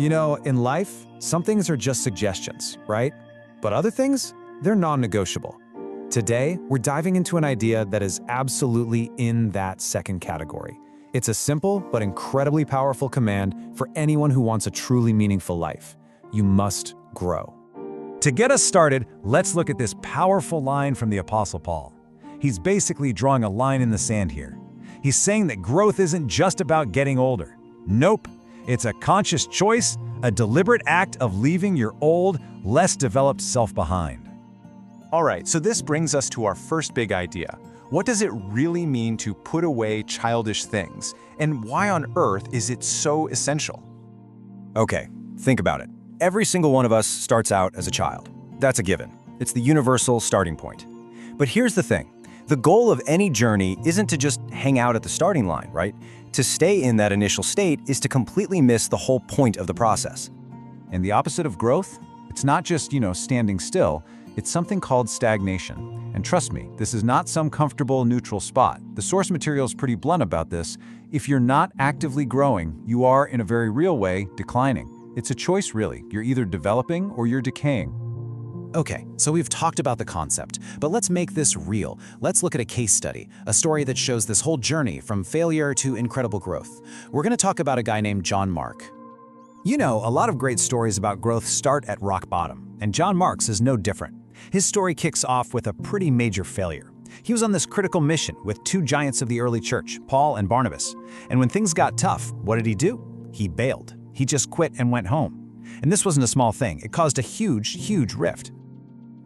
You know, in life, some things are just suggestions, right? But other things, they're non-negotiable. Today, we're diving into an idea that is absolutely in that second category. It's a simple but incredibly powerful command for anyone who wants a truly meaningful life. You must grow. To get us started, let's look at this powerful line from the Apostle Paul. He's basically drawing a line in the sand here. He's saying that growth isn't just about getting older. Nope. It's a conscious choice, a deliberate act of leaving your old, less developed self behind. All right, so this brings us to our first big idea. What does it really mean to put away childish things? And why on earth is it so essential? Okay, think about it. Every single one of us starts out as a child. That's a given. It's the universal starting point. But here's the thing. The goal of any journey isn't to just hang out at the starting line, right? To stay in that initial state is to completely miss the whole point of the process. And the opposite of growth? It's not just, standing still. It's something called stagnation. And trust me, this is not some comfortable, neutral spot. The source material is pretty blunt about this. If you're not actively growing, you are, in a very real way, declining. It's a choice, really. You're either developing or you're decaying. Okay, so we've talked about the concept, but let's make this real. Let's look at a case study, a story that shows this whole journey from failure to incredible growth. We're going to talk about a guy named John Mark. You know, a lot of great stories about growth start at rock bottom, and John Mark's is no different. His story kicks off with a pretty major failure. He was on this critical mission with two giants of the early church, Paul and Barnabas. And when things got tough, what did he do? He bailed. He just quit and went home. And this wasn't a small thing. It caused a huge rift.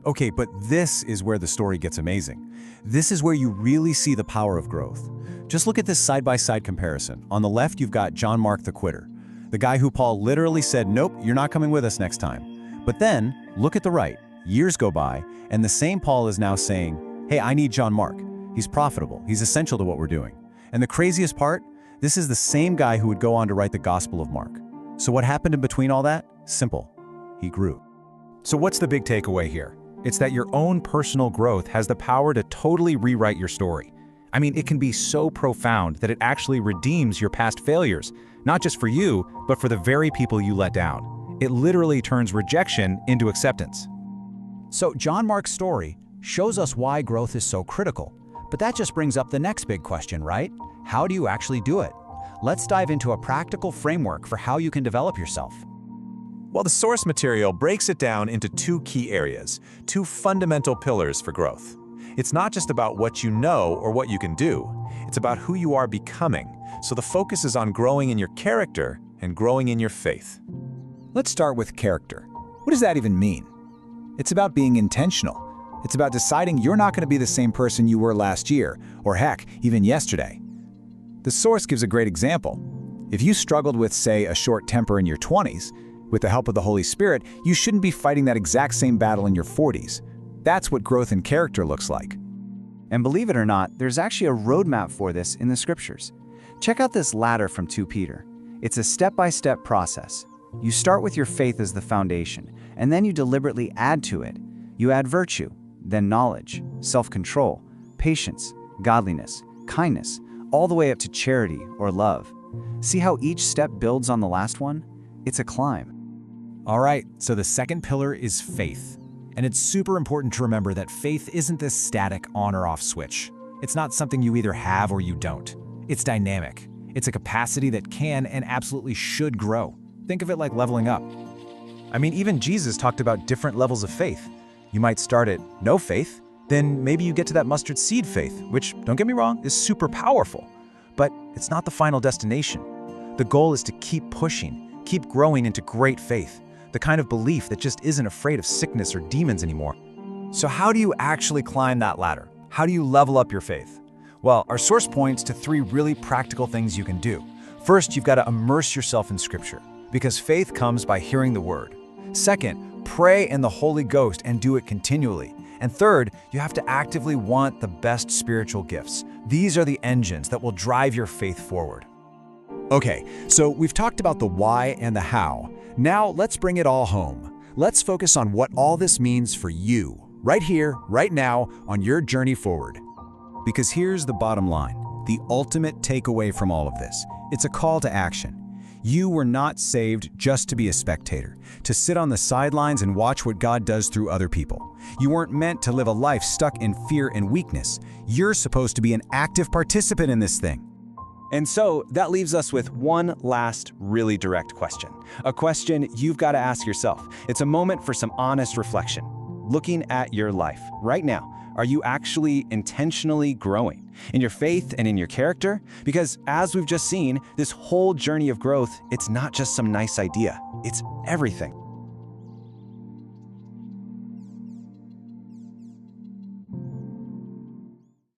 Okay, but this is where the story gets amazing. This is where you really see the power of growth. Just look at this side-by-side comparison. On the left, you've got John Mark the quitter, the guy who Paul literally said, "Nope, you're not coming with us next time." But then, look at the right. Years go by, and the same Paul is now saying, "Hey, I need John Mark. He's profitable. He's essential to what we're doing." And the craziest part, this is the same guy who would go on to write the Gospel of Mark. So what happened in between all that? Simple. He grew. So what's the big takeaway here? It's that your own personal growth has the power to totally rewrite your story. I mean, it can be so profound that it actually redeems your past failures, not just for you, but for the very people you let down. It literally turns rejection into acceptance. So John Mark's story shows us why growth is so critical. But that just brings up the next big question, right? How do you actually do it? Let's dive into a practical framework for how you can develop yourself. Well, the source material breaks it down into two key areas, two fundamental pillars for growth. It's not just about what you know or what you can do. It's about who you are becoming. So the focus is on growing in your character and growing in your faith. Let's start with character. What does that even mean? It's about being intentional. It's about deciding you're not going to be the same person you were last year, or heck, even yesterday. The source gives a great example. If you struggled with, say, a short temper in your 20s, with the help of the Holy Spirit, you shouldn't be fighting that exact same battle in your 40s. That's what growth in character looks like. And believe it or not, there's actually a roadmap for this in the scriptures. Check out this ladder from 2 Peter. It's a step-by-step process. You start with your faith as the foundation, and then you deliberately add to it. You add virtue, then knowledge, self-control, patience, godliness, kindness, all the way up to charity or love. See how each step builds on the last one? It's a climb. All right, so the second pillar is faith. And it's super important to remember that faith isn't this static on or off switch. It's not something you either have or you don't. It's dynamic. It's a capacity that can and absolutely should grow. Think of it like leveling up. I mean, even Jesus talked about different levels of faith. You might start at no faith, then maybe you get to that mustard seed faith, which, don't get me wrong, is super powerful. But it's not the final destination. The goal is to keep pushing, keep growing into great faith, the kind of belief that just isn't afraid of sickness or demons anymore. So how do you actually climb that ladder? How do you level up your faith? Well, our source points to 3 really practical things you can do. First, you've got to immerse yourself in Scripture, because faith comes by hearing the Word. Second, pray in the Holy Ghost and do it continually. And third, you have to actively want the best spiritual gifts. These are the engines that will drive your faith forward. Okay, so we've talked about the why and the how. Now let's bring it all home. Let's focus on what all this means for you, right here, right now, on your journey forward. Because here's the bottom line, the ultimate takeaway from all of this. It's a call to action. You were not saved just to be a spectator, to sit on the sidelines and watch what God does through other people. You weren't meant to live a life stuck in fear and weakness. You're supposed to be an active participant in this thing. And so that leaves us with one last really direct question. A question you've got to ask yourself. It's a moment for some honest reflection. Looking at your life right now, are you actually intentionally growing in your faith and in your character? Because as we've just seen, this whole journey of growth, it's not just some nice idea, it's everything.